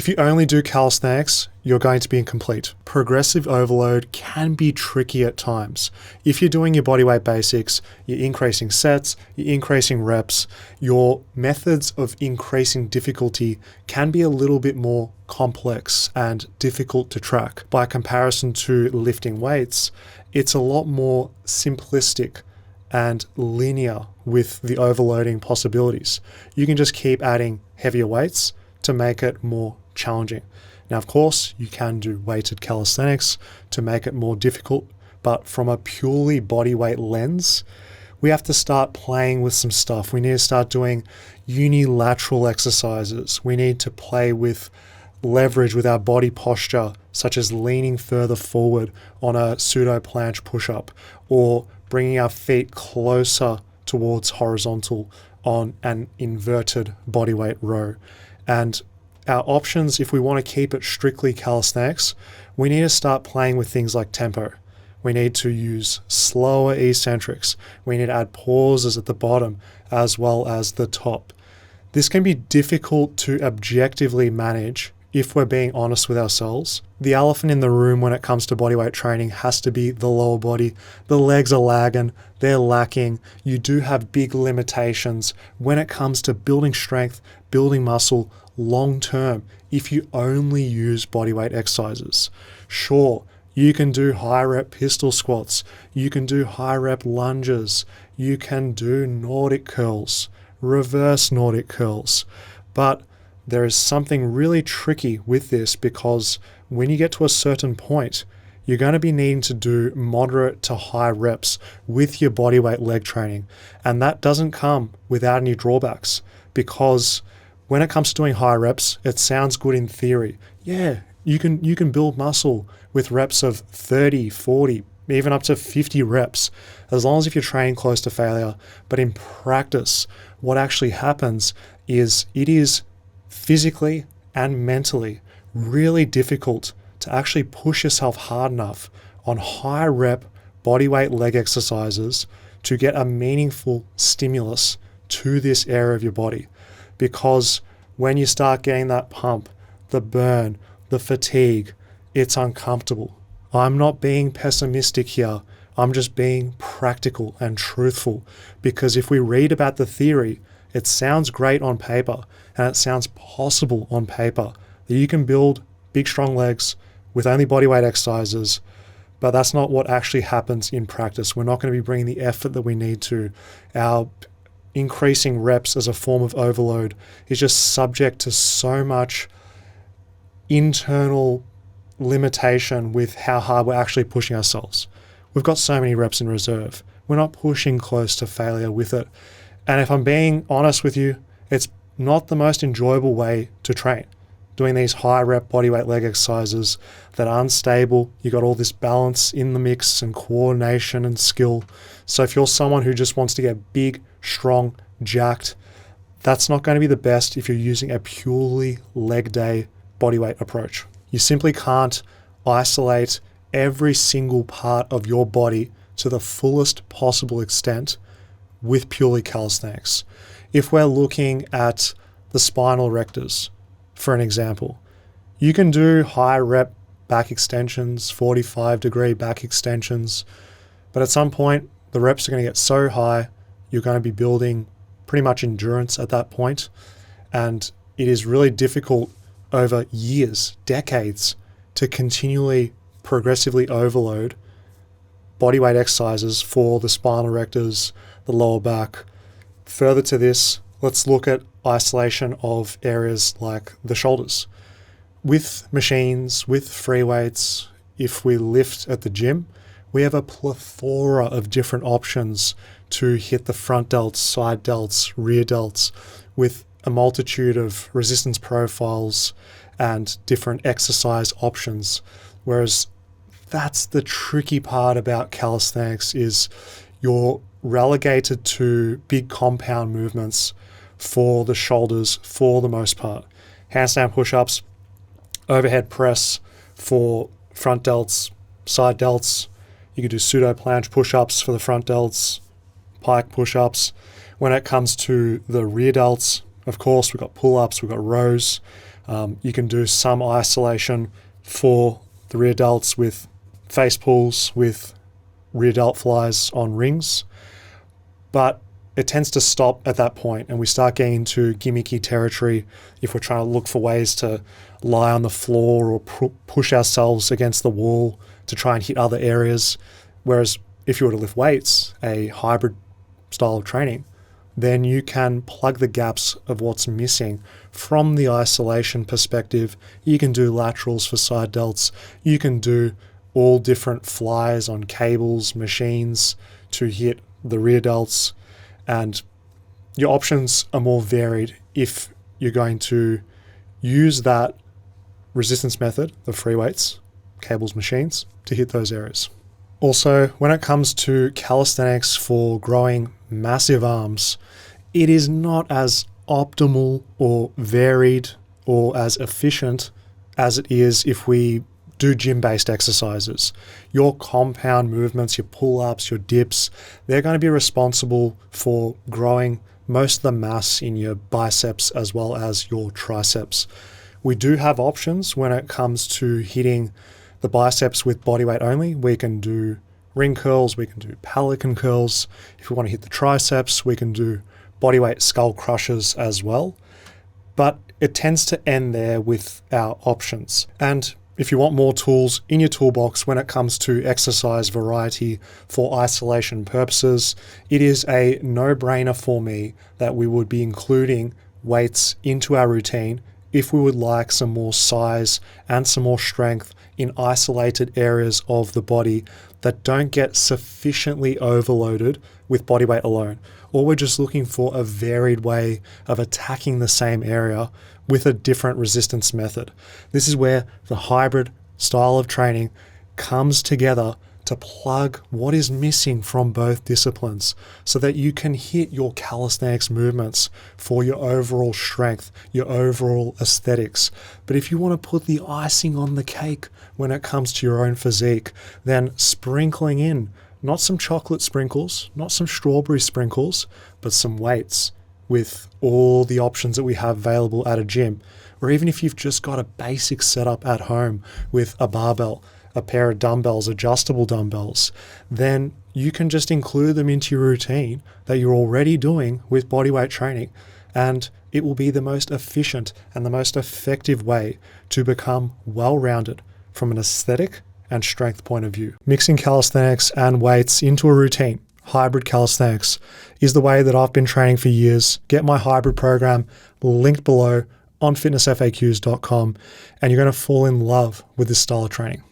If you only do calisthenics, you're going to be incomplete. Progressive overload can be tricky at times. If you're doing your bodyweight basics, you're increasing sets, you're increasing reps, your methods of increasing difficulty can be a little bit more complex and difficult to track. By comparison to lifting weights, it's a lot more simplistic and linear with the overloading possibilities. You can just keep adding heavier weights to make it more challenging. Now, of course, you can do weighted calisthenics to make it more difficult, but from a purely bodyweight lens, we have to start playing with some stuff. We need to start doing unilateral exercises. We need to play with leverage with our body posture, such as leaning further forward on a pseudo planche push-up, or bringing our feet closer towards horizontal on an inverted bodyweight row. And our options, if we want to keep it strictly calisthenics, we need to start playing with things like tempo. We need to use slower eccentrics. We need to add pauses at the bottom as well as the top. This can be difficult to objectively manage if we're being honest with ourselves. The elephant in the room when it comes to bodyweight training has to be the lower body. The legs are lagging, they're lacking. You do have big limitations when it comes to building strength, building muscle long term if you only use bodyweight exercises. Sure, you can do high rep pistol squats, you can do high rep lunges, you can do Nordic curls, reverse Nordic curls, but there is something really tricky with this because when you get to a certain point, you're going to be needing to do moderate to high reps with your bodyweight leg training. And that doesn't come without any drawbacks, because when it comes to doing high reps, it sounds good in theory. Yeah, you can build muscle with reps of 30, 40, even up to 50 reps, as long as if you're training close to failure. But in practice, what actually happens is it is physically and mentally really difficult to actually push yourself hard enough on high rep bodyweight leg exercises to get a meaningful stimulus to this area of your body. Because when you start getting that pump, the burn, the fatigue, it's uncomfortable. I'm not being pessimistic here. I'm just being practical and truthful, because if we read about the theory, it sounds great on paper and it sounds possible on paper that you can build big, strong legs with only bodyweight exercises, but that's not what actually happens in practice. We're not going to be bringing the effort that we need to. Our increasing reps as a form of overload is just subject to so much internal limitation with how hard we're actually pushing ourselves. We've got so many reps in reserve. We're not pushing close to failure with it. And if I'm being honest with you, it's not the most enjoyable way to train. Doing these high rep bodyweight leg exercises that are unstable, you got all this balance in the mix and coordination and skill. So if you're someone who just wants to get big, strong, jacked, that's not going to be the best if you're using a purely leg day bodyweight approach. You simply can't isolate every single part of your body to the fullest possible extent with purely calisthenics. If we're looking at the spinal erectors, for an example, you can do high rep back extensions, 45-degree back extensions, but at some point, the reps are going to get so high, you're going to be building pretty much endurance at that point, and it is really difficult over years, decades, to continually progressively overload bodyweight exercises for the spinal erectors, the lower back. Further to this, let's look at isolation of areas like the shoulders. With machines, with free weights, if we lift at the gym, we have a plethora of different options to hit the front delts, side delts, rear delts, with a multitude of resistance profiles and different exercise options. Whereas that's the tricky part about calisthenics, is you're relegated to big compound movements for the shoulders for the most part. Handstand push-ups, overhead press for front delts, side delts. You can do pseudo planche push-ups for the front delts, pike push-ups. When it comes to the rear delts, of course, we've got pull-ups, we've got rows. You can do some isolation for the rear delts with face pulls, with rear delt flies on rings, but it tends to stop at that point, and we start getting into gimmicky territory if we're trying to look for ways to lie on the floor or push ourselves against the wall to try and hit other areas. Whereas if you were to lift weights, a hybrid style of training, then you can plug the gaps of what's missing from the isolation perspective. You can do laterals for side delts. You can do all different flies on cables, machines to hit the rear delts. And your options are more varied if you're going to use that resistance method, the free weights, cables, machines, to hit those areas. Also, when it comes to calisthenics for growing massive arms, it is not as optimal or varied or as efficient as it is if we do gym-based exercises. Your compound movements, your pull-ups, your dips, they're going to be responsible for growing most of the mass in your biceps as well as your triceps. We do have options when it comes to hitting the biceps with bodyweight only. We can do ring curls, we can do pelican curls. If we want to hit the triceps, we can do bodyweight skull crushers as well. But it tends to end there with our options. And if you want more tools in your toolbox when it comes to exercise variety for isolation purposes, it is a no-brainer for me that we would be including weights into our routine if we would like some more size and some more strength in isolated areas of the body that don't get sufficiently overloaded with bodyweight alone. Or we're just looking for a varied way of attacking the same area with a different resistance method. This is where the hybrid style of training comes together to plug what is missing from both disciplines so that you can hit your calisthenics movements for your overall strength, your overall aesthetics. But if you want to put the icing on the cake when it comes to your own physique, then sprinkling in not some chocolate sprinkles, not some strawberry sprinkles, but some weights with all the options that we have available at a gym. Or even if you've just got a basic setup at home with a barbell, a pair of dumbbells, adjustable dumbbells, then you can just include them into your routine that you're already doing with bodyweight training. And it will be the most efficient and the most effective way to become well-rounded from an aesthetic and strength point of view. Mixing calisthenics and weights into a routine, hybrid calisthenics, is the way that I've been training for years. Get my hybrid program linked below on fitnessfaqs.com, and you're going to fall in love with this style of training.